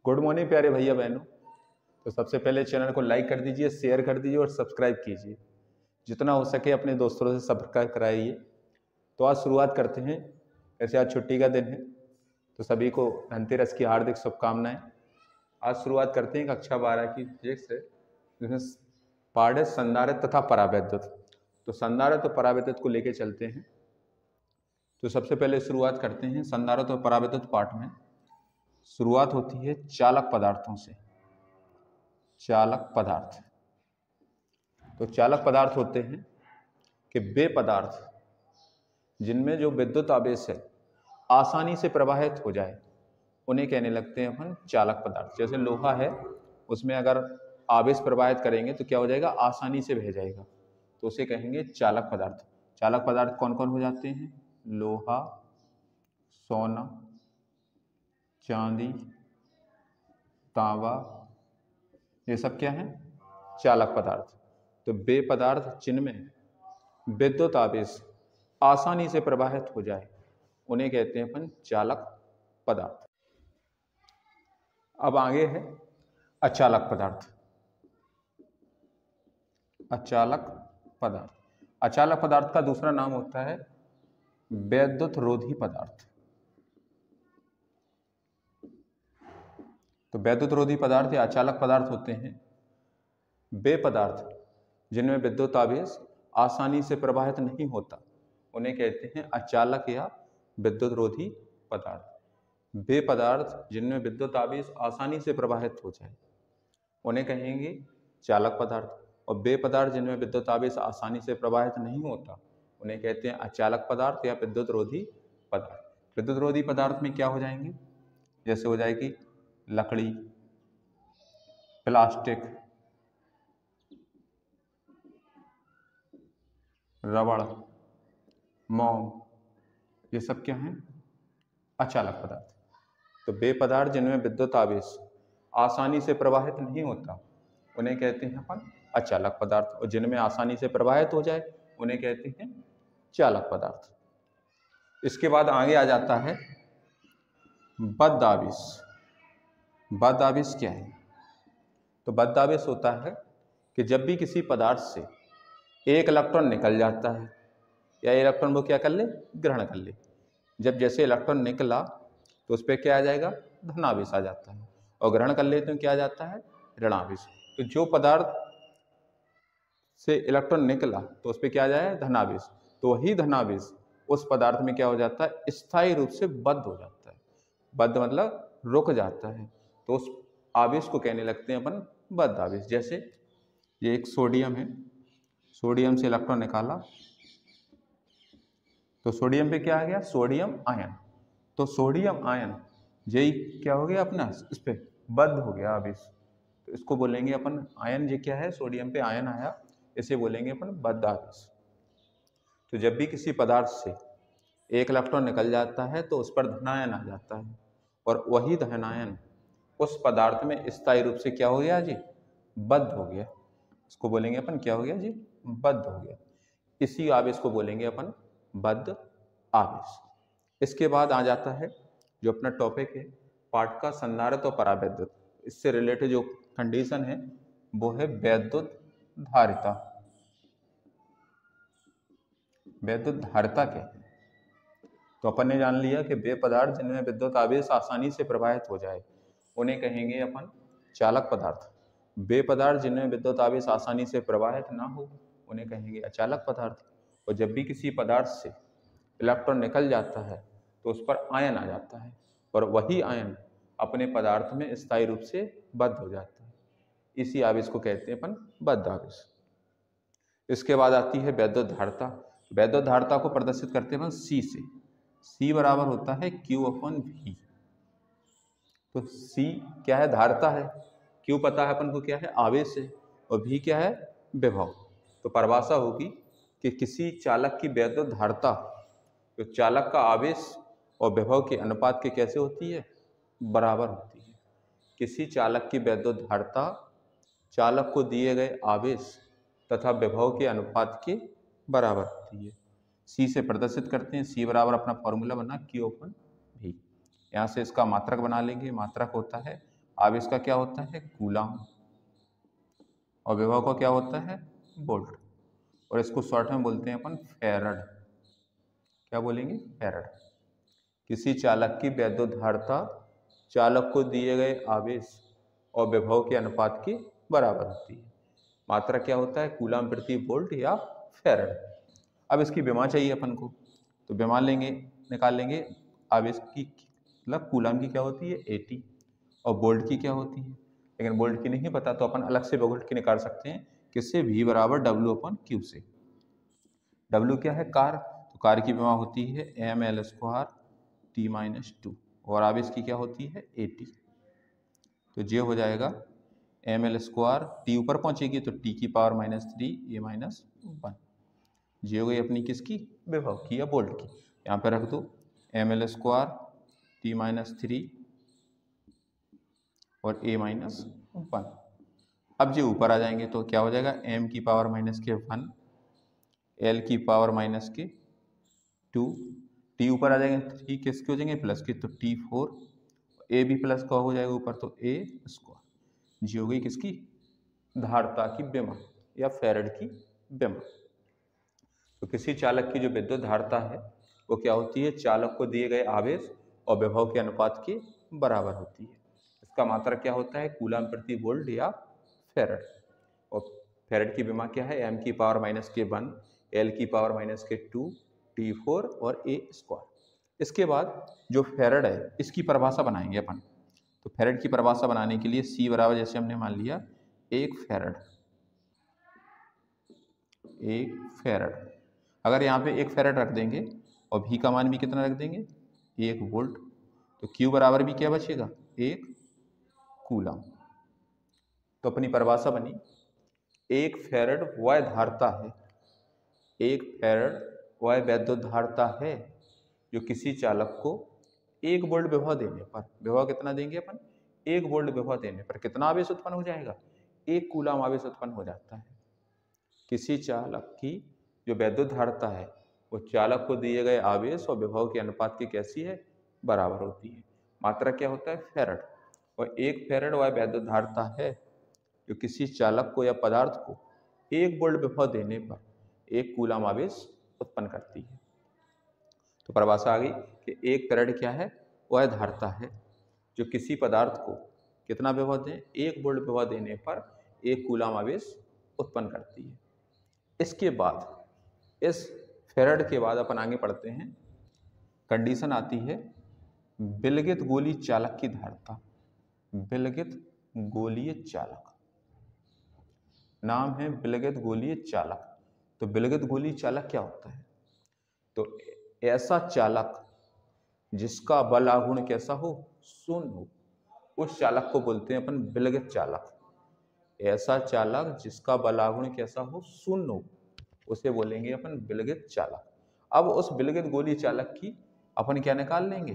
Good morning प्यारे भैया बहनों। तो सबसे पहले चैनल को लाइक कर दीजिए, शेयर कर दीजिए और सब्सक्राइब कीजिए। जितना हो सके अपने दोस्तों से सब्सक्राइब कराइए। तो आज शुरुआत करते हैं। ऐसे आज छुट्टी का दिन है तो सभी को धनतेरस की हार्दिक शुभकामनाएं। आज शुरुआत करते हैं कक्षा 12 की फिजिक्स से, जिसमें पाठ है संधारित्र तथा परावैद्युत। तो संधारित्र और परावैद्युत को लेके चलते हैं। तो सबसे पहले शुरुआत करते हैं संधारित्र और परावैद्युत पाठ में। शुरुआत होती है चालक पदार्थों से। चालक पदार्थ, तो चालक पदार्थ होते हैं कि वे पदार्थ जिनमें जो विद्युत आवेश है आसानी से प्रवाहित हो जाए, उन्हें कहने लगते हैं अपन चालक पदार्थ। जैसे लोहा है, उसमें अगर आवेश प्रवाहित करेंगे तो क्या हो जाएगा, आसानी से बह जाएगा, तो उसे कहेंगे चालक पदार्थ। चालक पदार्थ कौन कौन हो जाते हैं? लोहा, सोना, चांदी, तांबा, ये सब क्या है? चालक पदार्थ। तो वे पदार्थ जिनमें विद्युत आवेश आसानी से प्रवाहित हो जाए, उन्हें कहते हैं अपन चालक पदार्थ। अब आगे है अचालक पदार्थ। अचालक पदार्थ, अचालक पदार्थ का दूसरा नाम होता है वैद्युत रोधी पदार्थ। तो वैद्युत रोधी पदार्थ या अचालक पदार्थ होते हैं वे पदार्थ जिनमें विद्युत आवेश आसानी से प्रवाहित नहीं होता, उन्हें कहते हैं अचालक या विद्युत रोधी पदार्थ। वे पदार्थ जिनमें विद्युत आवेश आसानी से प्रवाहित हो जाए, उन्हें कहेंगे चालक पदार्थ। और वे पदार्थ जिनमें विद्युत आवेश आसानी से प्रवाहित नहीं होता, उन्हें कहते हैं अचालक पदार्थ या विद्युत रोधी पदार्थ। विद्युत रोधी पदार्थ में क्या हो जाएंगे? जैसे हो जाएगी लकड़ी, प्लास्टिक, रबड़, मोम, ये सब क्या हैं? अचालक पदार्थ। तो वे पदार्थ जिनमें विद्युत आवेश आसानी से प्रवाहित नहीं होता, उन्हें कहते हैं अपन अचालक पदार्थ। और जिनमें आसानी से प्रवाहित हो जाए, उन्हें कहते हैं चालक पदार्थ। इसके बाद आगे आ जाता है बद्ध आवेश। बद्ध आवेश क्या है? तो बद्ध आवेश होता है कि जब भी किसी पदार्थ से एक इलेक्ट्रॉन निकल जाता है, या इलेक्ट्रॉन वो क्या कर ले, ग्रहण कर ले। जब जैसे इलेक्ट्रॉन निकला तो उस पर क्या आ जाएगा, धनावेश आ जाता है, और ग्रहण कर ले तो क्या आ जाता है, ऋणावेश। तो जो पदार्थ से इलेक्ट्रॉन निकला तो उस पर क्या आ जाए, धनावेश। तो वही धनावेश उस पदार्थ में क्या हो जाता है, स्थायी रूप से बद्ध हो जाता है। बद्ध मतलब रुक जाता है, तो उस आवेश को कहने लगते हैं अपन बद्ध आवेश। जैसे ये एक सोडियम है, सोडियम से इलेक्ट्रॉन निकाला तो सोडियम पे क्या आ गया, सोडियम आयन। तो सोडियम आयन यही क्या हो गया अपना, इस पे बद्ध हो गया आवेश। तो इसको बोलेंगे अपन आयन, ये क्या है, सोडियम पे आयन आया, इसे बोलेंगे अपन बद्ध आवेश। तो जब भी किसी पदार्थ से एक इलेक्ट्रॉन निकल जाता है तो उस पर धनायन आ जाता है, और वही धनायन उस पदार्थ में स्थायी रूप से क्या हो गया जी, बद्ध हो गया। इसको बोलेंगे अपन क्या हो गया जी, बद्ध हो गया। इसी आवेश को बोलेंगे अपन बद्ध आवेश। इसके बाद आ जाता है जो अपना टॉपिक है पाठ का, संधारित्र और परावैद्युत। इससे रिलेटेड जो कंडीशन है वो है वैद्युत धारिता। वैद्युत धारिता क्या है? तो अपन ने जान लिया कि वे पदार्थ जिनमें विद्युत आवेश आसानी से प्रवाहित हो जाए, उन्हें कहेंगे अपन चालक पदार्थ। वे पदार्थ जिनमें विद्युत आवेश आसानी से प्रवाहित ना हो, उन्हें कहेंगे अचालक पदार्थ। और जब भी किसी पदार्थ से इलेक्ट्रॉन निकल जाता है तो उस पर आयन आ जाता है, और वही आयन अपने पदार्थ में स्थायी रूप से बद्ध हो जाता है। इसी आवेश को कहते हैं अपन बद्ध आवेश। इसके बाद आती है वैद्युत धारिता। वैद्युत धारिता को प्रदर्शित करते हैं अपन सी से। सी बराबर होता है Q/V। तो C क्या है, धारिता है। Q पता है अपन को क्या है, आवेश है। और V क्या है, विभव। तो परिभाषा होगी कि किसी चालक की वैद्युत धारिता तो चालक का आवेश और विभव के अनुपात के कैसे होती है, बराबर होती है। किसी चालक की वैद्युत धारिता चालक को दिए गए आवेश तथा विभव के अनुपात के बराबर होती है। C से प्रदर्शित करते हैं। C बराबर अपना फॉर्मूला बना Q/V। यहाँ से इसका मात्रक बना लेंगे। मात्रक होता है आवेश का क्या होता है कूलाम, और विभव का क्या होता है वोल्ट, और इसको शॉर्ट में बोलते हैं अपन फैरड। क्या बोलेंगे फैरड। किसी चालक की वैद्युतधारिता चालक को दिए गए आवेश और विभव के अनुपात के बराबर होती है। मात्रा क्या होता है कूलाम प्रति वोल्ट या फैरड। अब इसकी विमा चाहिए अपन को, तो विमा लेंगे, निकाल लेंगे आवेश की, मतलब कूलाम की क्या होती है 80 और वोल्ट की क्या होती है, लेकिन वोल्ट की नहीं पता तो अपन अलग से वोल्ट की निकाल सकते हैं। किससे V बराबर W/Q से। W क्या है कार, तो कार की विमा होती है ml² T-2 और आवेश की क्या होती है 80, तो ये हो जाएगा ml², T ऊपर पहुंचेगी तो T की पावर -3 A-1, ये हो गई अपनी किसकी विभव की या वोल्ट की। यहाँ पे रख दो ml² T-3 और A-1। अब जो ऊपर आ जाएंगे तो क्या हो जाएगा m की पावर -1, L की पावर -2, T ऊपर आ जाएंगे 3 किसके हो जाएंगे प्लस के, तो T4, A भी प्लस का हो जाएगा ऊपर तो A², जी हो गई किसकी धारिता की विमा या फैरड की विमा। तो किसी चालक की जो विद्युत धारिता है वो क्या होती है चालक को दिए गए आवेश और विभव के अनुपात के बराबर होती है। इसका मात्रक क्या होता है कूलाम प्रति वोल्ट या फैरड, और फैरड की विमा क्या है m की पावर -1, L की पावर -2, T4 और A²। इसके बाद जो फैरड है इसकी परिभाषा बनाएंगे अपन। तो फैरड की परिभाषा बनाने के लिए C बराबर जैसे हमने मान लिया 1 फैरड, अगर यहाँ पे 1 फैरड रख देंगे और V का मान भी कितना रख देंगे 1 वोल्ट, तो Q बराबर भी क्या बचेगा 1 कूलाम। तो अपनी परिभाषा बनी 1 फैरड वह धारिता है, 1 फैरड वह वैद्युत धारिता है जो किसी चालक को 1 वोल्ट विभव देने पर, विभव कितना देंगे अपन 1 वोल्ट विभव देने पर कितना आवेश उत्पन्न हो जाएगा 1 कूलाम आवेश उत्पन्न हो जाता है। किसी चालक की जो वैद्युत धारिता है वो चालक को दिए गए आवेश और विभव के अनुपात की कैसी है बराबर होती है। मात्रा क्या होता है फैरड, और 1 फैरड वह वैद्युत धारिता है जो किसी चालक को या पदार्थ को 1 वोल्ट विभव देने पर 1 कूलाम आवेश उत्पन्न करती है। तो परिभाषा आ गई कि 1 फैरड क्या है वह धारिता है जो किसी पदार्थ को कितना विभव दें 1 वोल्ट विभव देने पर 1 कूलाम आवेश उत्पन्न करती है। इसके बाद इस फैरड के बाद अपन आगे पढ़ते हैं, कंडीशन आती है विलगित गोलीय चालक की धारिता। विलगित गोलीय चालक, नाम है विलगित गोलीय चालक। तो विलगित गोलीय चालक क्या होता है, तो ऐसा चालक जिसका बल आघूर्ण कैसा हो शून्य हो, उस चालक को बोलते हैं अपन विलगित चालक। ऐसा चालक जिसका बल आघूर्ण कैसा हो शून्य हो उसे बोलेंगे अपन विलगित चालक। अब उस विलगित गोलीय चालक की अपन क्या निकाल लेंगे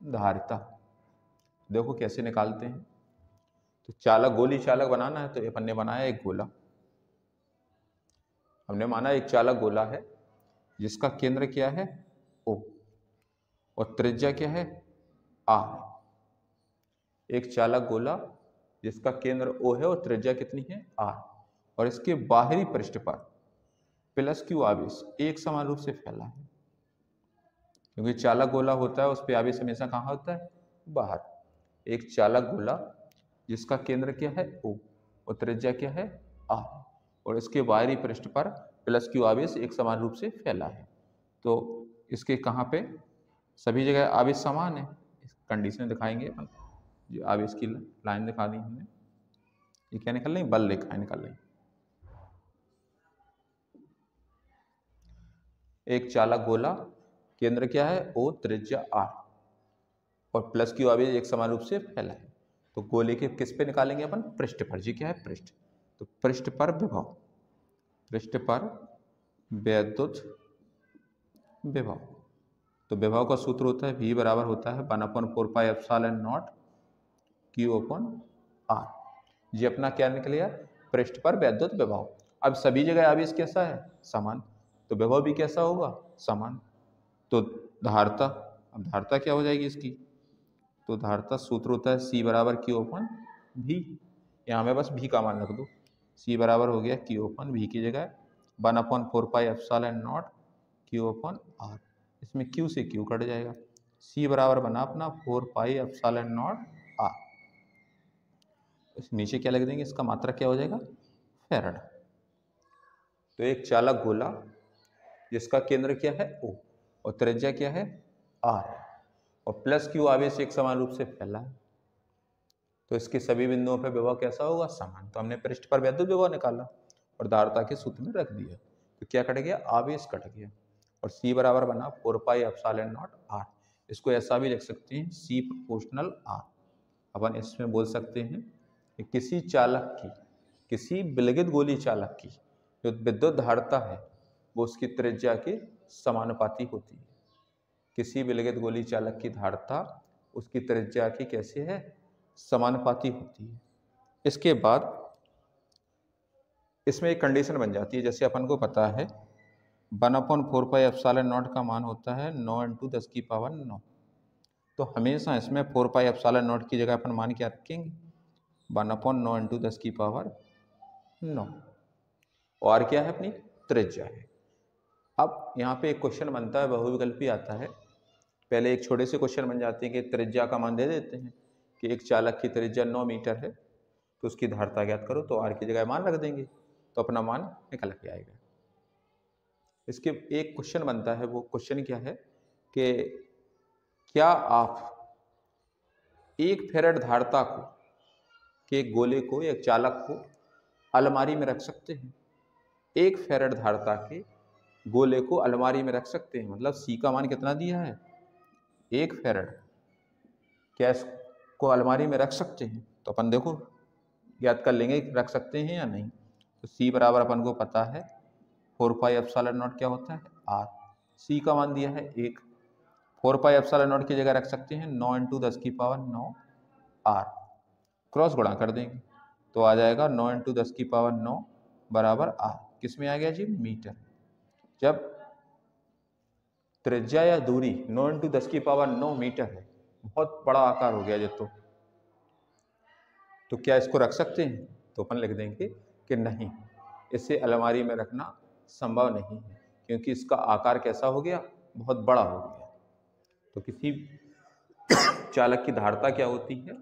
धारिता। देखो कैसे निकालते हैं, तो चालक गोलीय चालक बनाना है तो अपन ने बनाया एक गोला, हमने माना एक चालक गोला है जिसका केंद्र क्या है O और त्रिज्या क्या है R। एक चालक गोला जिसका केंद्र O है और त्रिज्या कितनी है R, और इसके बाहरी पृष्ठ पर प्लस Q आवेश एक समान रूप से फैला है, क्योंकि चालक गोला होता है उस पर आवेश हमेशा कहाँ होता है बाहर। एक चालक गोला जिसका केंद्र क्या है O और त्रिज्या क्या है R, और इसके बाहरी पृष्ठ पर प्लस Q आवेश एक समान रूप से फैला है। तो इसके कहाँ पे सभी जगह आवेश समान है, कंडीशन दिखाएंगे अपन। जो आवेश की लाइन दिखा दी हमने, ये क्या निकल रही बल रेखाएं निकल रही। एक चालक गोला केंद्र क्या है O त्रिज्या R और प्लस Q आवेश एक समान रूप से फैला है। तो गोले के किस पे निकालेंगे अपन पृष्ठ पर, जी क्या है पृष्ठ, तो पृष्ठ पर विभव, पृष्ठ पर वैद्युत विभव। तो विभव का सूत्र होता है V बराबर होता है 1/4πε0 Q/R। ये अपना क्या निकलेगा पृष्ठ पर वैद्युत विभव। अब सभी जगह आवेश कैसा है समान, तो विभव भी कैसा होगा समान। तो धारिता, अब धारिता क्या हो जाएगी इसकी तो धारता सूत्र होता है C बराबर Q/V। यहाँ में बस V का मान रख दो, C बराबर हो गया Q/V की जगह 1/4πε0 Q/R। इसमें Q से Q कट जाएगा, C बराबर बना अपना 4πε0 R। इस नीचे क्या लिख देंगे, इसका मात्रक क्या हो जाएगा, फैराड। तो एक चालक गोला जिसका केंद्र क्या है O और त्रिज्या क्या है R और प्लस Q आवेश एक समान रूप से फैला है, तो इसके सभी बिंदुओं पर विभव कैसा होगा, समान। तो हमने पृष्ठ पर वैद्युत विभव निकाला और धारता के सूत्र में रख दिया, तो क्या कट गया, आवेश कट गया और C बराबर बना 4πε0 R। इसको ऐसा भी लिख सकते हैं C प्रोपोर्शनल R। अपन इसमें बोल सकते हैं कि किसी चालक की, किसी विलगित गोली चालक की जो विद्युत धारता है वो उसकी त्रिज्या के समानुपाती होती है। किसी विलगित गोली चालक की धारता उसकी त्रिज्या की कैसे है, समानुपाती होती है। इसके बाद इसमें एक कंडीशन बन जाती है, जैसे अपन को पता है 1/4πε0 का मान होता है 9 × 10⁹। तो हमेशा इसमें 4πε0 की जगह अपन मान क्या रखेंगे, 1/9 × 10⁹। और क्या है, अपनी त्रिज्या है। अब यहाँ पे एक क्वेश्चन बनता है, बहुविकल्पी आता है। पहले एक छोटे से क्वेश्चन बन जाते हैं कि त्रिज्या का मान दे देते हैं कि एक चालक की त्रिज्या 9 मीटर है, तो उसकी धारता ज्ञात करो, तो R की जगह मान रख देंगे तो अपना मान निकल के आएगा। इसके एक क्वेश्चन बनता है, वो क्वेश्चन क्या है कि क्या आप एक फैराड धारता को के गोले को, एक चालक को अलमारी में रख सकते हैं? एक फैराड धारता के गोले को अलमारी में रख सकते हैं, मतलब C का मान कितना दिया है, एक फैराड। क्या इसको अलमारी में रख सकते हैं? तो अपन देखो ज्ञात कर लेंगे रख सकते हैं या नहीं। तो C बराबर अपन को पता है 4πε0 क्या होता है R। C का मान दिया है 1, 4πε0 की जगह रख सकते हैं 9 × 10⁹ R। क्रॉस गुणा कर देंगे तो आ जाएगा 9 × 10⁹ बराबर R। किस में आ गया जी, मीटर। जब त्रिज्या या दूरी 9 × 10⁹ मीटर है, बहुत बड़ा आकार हो गया ये तो क्या इसको रख सकते हैं? तो अपन लिख देंगे कि नहीं, इसे अलमारी में रखना संभव नहीं है, क्योंकि इसका आकार कैसा हो गया, बहुत बड़ा हो गया। तो किसी चालक की धारता क्या होती है,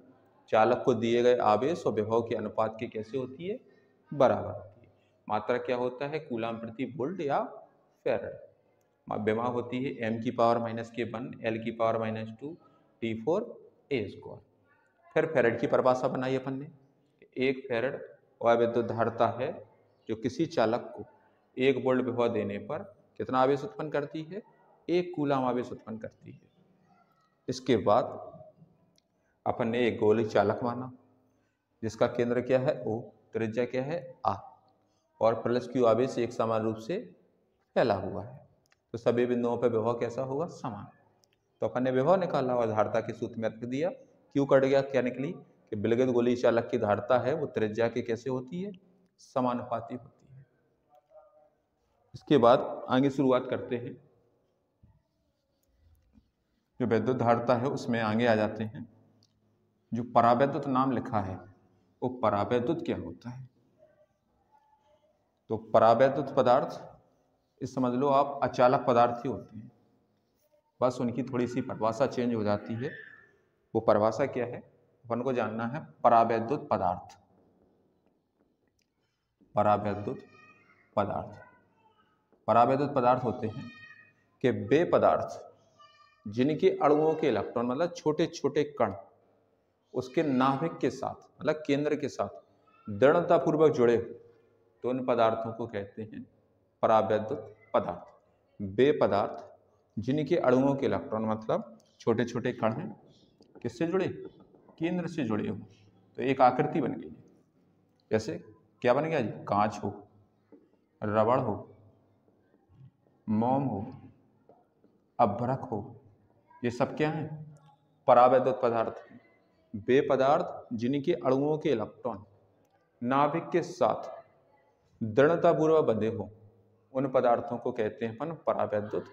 चालक को दिए गए आवेश और विभव के अनुपात की कैसे होती है, बराबर होती है। मात्रा क्या होता है, कूलम प्रति वोल्ट या फैराड। विभव होती है m⁻⁻1 l⁻⁻2 T4 A²। फिर फैराड की परिभाषा बनाई अपन ने, एक फैराड अविद्युत धारता है जो किसी चालक को 1 वोल्ट विभव देने पर कितना आवेश उत्पन्न करती है, 1 कूलम आवेश उत्पन्न करती है। इसके बाद अपन ने एक गोली चालक माना जिसका केंद्र क्या है O, त्रिज्या क्या है R और प्लस Q आवेश एक समान रूप से फैला हुआ है, तो सभी बिंदुओं पर विभव कैसा होगा, समान। तो अपन ने विभव निकाला और धारता के सूत्र में रख दिया, Q कट गया, क्या निकली कि विलगित गोली चालक की धारता है वो त्रिज्या की कैसे होती है, समानुपाती होती है। इसके बाद आगे शुरुआत करते हैं, जो वैद्युत धारता है उसमें आगे आ जाते हैं। जो परावैद्युत नाम लिखा है वो परावैद्युत क्या होता है? तो परावैद्युत पदार्थ इस समझ लो आप अचालक पदार्थ ही होते हैं, बस उनकी थोड़ी सी परिभाषा चेंज हो जाती है। वो परिभाषा क्या है अपन को जानना है। परावैद्युत पदार्थ, परावैद्युत पदार्थ, परावैद्युत पदार्थ होते हैं कि वे पदार्थ जिनके अणुओं के इलेक्ट्रॉन, मतलब छोटे छोटे कण, उसके नाभिक के साथ मतलब केंद्र के साथ दृढ़तापूर्वक जुड़े हो, तो उन पदार्थों को कहते हैं परावैद्युत पदार्थ। वे पदार्थ जिनके अणुओं के इलेक्ट्रॉन मतलब छोटे छोटे कण हैं, किससे जुड़े, केंद्र से जुड़े हो, तो एक आकृति बन गई। जैसे क्या बन गया जी, कांच हो, रबड़ हो, मोम हो, अभ्रक हो, ये सब क्या हैं, परावैद्युत पदार्थ हैं। वे पदार्थ जिनके अणुओं के इलेक्ट्रॉन नाभिक के साथ दृढ़तापूर्वक बंधे हो, उन पदार्थों को कहते हैं अपन परावैद्युत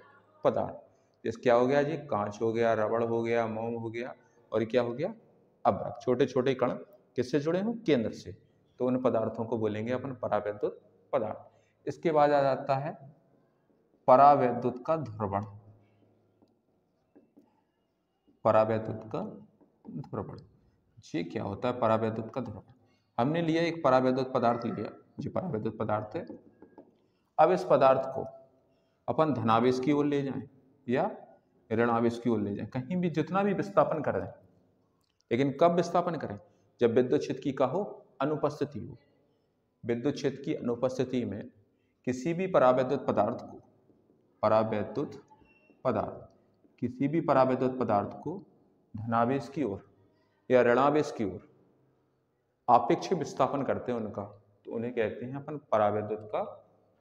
पदार्थ। जैसे क्या हो गया जी, कांच हो गया, रबड़ हो गया, मोम हो गया, और ये क्या हो गया अभ्रक। छोटे छोटे कण किससे जुड़े हों, केंद्र से, तो उन पदार्थों को बोलेंगे अपन परावैद्युत पदार्थ। इसके बाद आ जाता है परावैद्युत का ध्रुवण। परावैद्युत का ध्रुवण, ये क्या होता है परावैद्युत का ध्रुवण? हमने लिया एक परावैद्युत पदार्थ लिया, ये परावैद्युत पदार्थ है। अब इस पदार्थ को अपन धनावेश की ओर ले जाएं या ऋणावेश की ओर ले जाएं, कहीं भी जितना भी विस्थापन करें, लेकिन कब विस्थापन करें, जब विद्युत क्षेत्र की का हो अनुपस्थिति हो। विद्युत क्षेत्र की अनुपस्थिति में किसी भी परावैद्युत पदार्थ को, परावैद्युत पदार्थ, किसी भी परावैद्युत पदार्थ को धनावेश की ओर या ऋणावेश की ओर आपेक्षिक विस्थापन करते हैं उनका, तो उन्हें कहते हैं अपन परावैद्युत का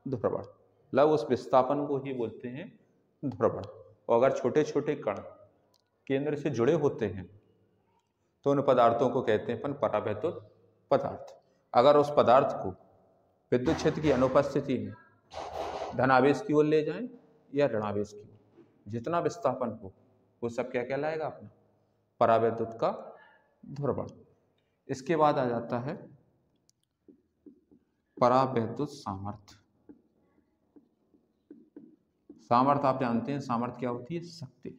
ध्रुवण। मतलब उस विस्थापन को ही बोलते हैं ध्रुवण। और अगर छोटे छोटे कण केंद्र से जुड़े होते हैं तो उन पदार्थों को कहते हैं अपन परावैद्युत पदार्थ। अगर उस पदार्थ को विद्युत क्षेत्र की अनुपस्थिति में धनावेश की ओर ले जाएं या ऋणावेश की ओर, जितना विस्थापन हो वो सब क्या कहलाएगा अपना परावैद्युत का ध्रुवण। इसके बाद आ जाता है परावैद्युत सामर्थ्य। सामर्थ्य आप जानते हैं, सामर्थ्य क्या होती है, शक्ति,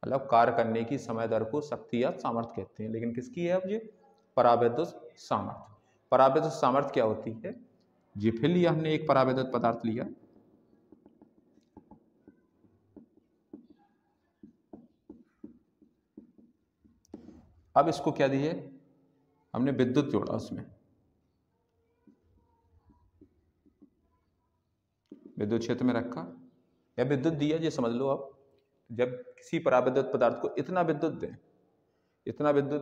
मतलब कार्य करने की समय दर को शक्ति या सामर्थ्य कहते हैं। लेकिन किसकी है अब ये परावैद्युत सामर्थ्य। परावैद्युत सामर्थ्य क्या होती है, जी फिर लिया हमने एक परावैद्युत पदार्थ लिया, अब इसको क्या दिए, हमने विद्युत जोड़ा, उसमें विद्युत क्षेत्र में रखा या विद्युत दिया, ये समझ लो। अब जब किसी परावैद्युत पदार्थ को इतना विद्युत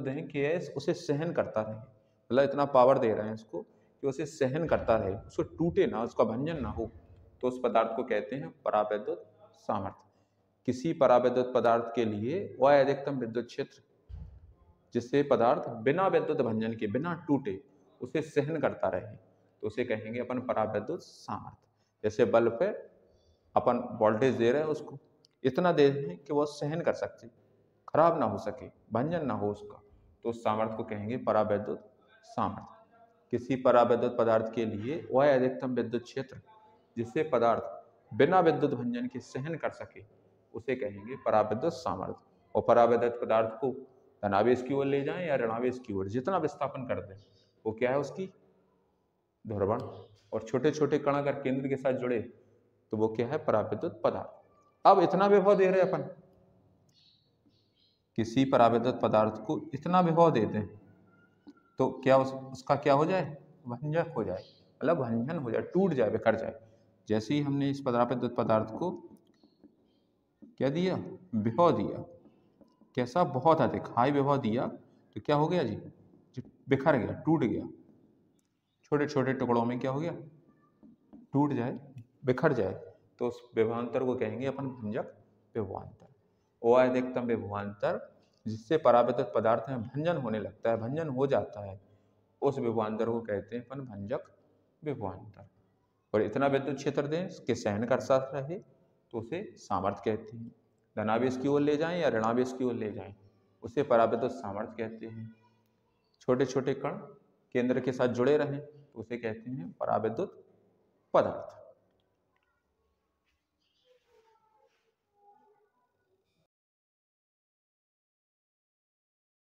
दें कि उसे सहन करता रहे, मतलब इतना पावर दे रहे हैं इसको कि उसे सहन करता रहे, उसको टूटे ना, उसका भंजन ना हो, तो उस पदार्थ को कहते हैं परावैद्युत सामर्थ्य। किसी परावैद्युत पदार्थ के लिए वह अधिकतम विद्युत क्षेत्र जिससे पदार्थ बिना विद्युत भंजन के, बिना टूटे उसे सहन करता रहे, तो उसे कहेंगे अपन परावैद्युत सामर्थ्य। जैसे बल्ब पे अपन वोल्टेज दे रहे हैं, उसको इतना दे दें कि वह सहन कर सकते, खराब ना हो सके, भंजन ना हो उसका, तो उस सामर्थ्य को कहेंगे परावैद्युत सामर्थ्य। किसी परावैद्युत पदार्थ के लिए वह अधिकतम विद्युत क्षेत्र जिससे पदार्थ बिना विद्युत भंजन के सहन कर सके, उसे कहेंगे परावैद्युत सामर्थ्य। और परावैद्युत पदार्थ को धनावेश की ओर ले जाएं या ऋणावेश की ओर, जितना विस्थापन कर दें वो क्या है उसकी ध्रुवण। और छोटे छोटे कण अगर केंद्र के साथ जुड़े तो वो क्या है परावैद्युत पदार्थ। अब इतना विभव दे रहे अपन, किसी परावैद्युत पदार्थ को इतना विभव दे दें तो क्या उसका क्या हो जाए, भंजक हो जाए, मतलब भंजन हो जाए, टूट जाए, बिखर जाए। जैसे ही हमने इस परावैद्युत पदार्थ को क्या दिया, विभव दिया, कैसा, बहुत अधिक हाई विभव दिया, तो क्या हो गया जी बिखर गया, टूट गया, छोटे छोटे टुकड़ों में क्या हो गया, टूट जाए, बिखर जाए, तो उस विभवांतर को कहेंगे अपन भंजक विभवांतर। ओ अधिकतम विभवांतर जिससे परावैद्युत पदार्थ में भंजन होने लगता है, भंजन हो जाता है, उस विभवांतर को कहते हैं अपन भंजक विभवांतर। और इतना विद्युत क्षेत्र दें कि सहन कर सकता रहे, तो उसे सामर्थ्य कहते हैं। धनावेश की ओर ले जाएं या ऋणावेश की ओर ले जाएं, उसे परावैद्युत सामर्थ्य कहते हैं। छोटे छोटे कण केंद्र के साथ जुड़े रहें तो उसे कहते हैं परावैद्युत पदार्थ।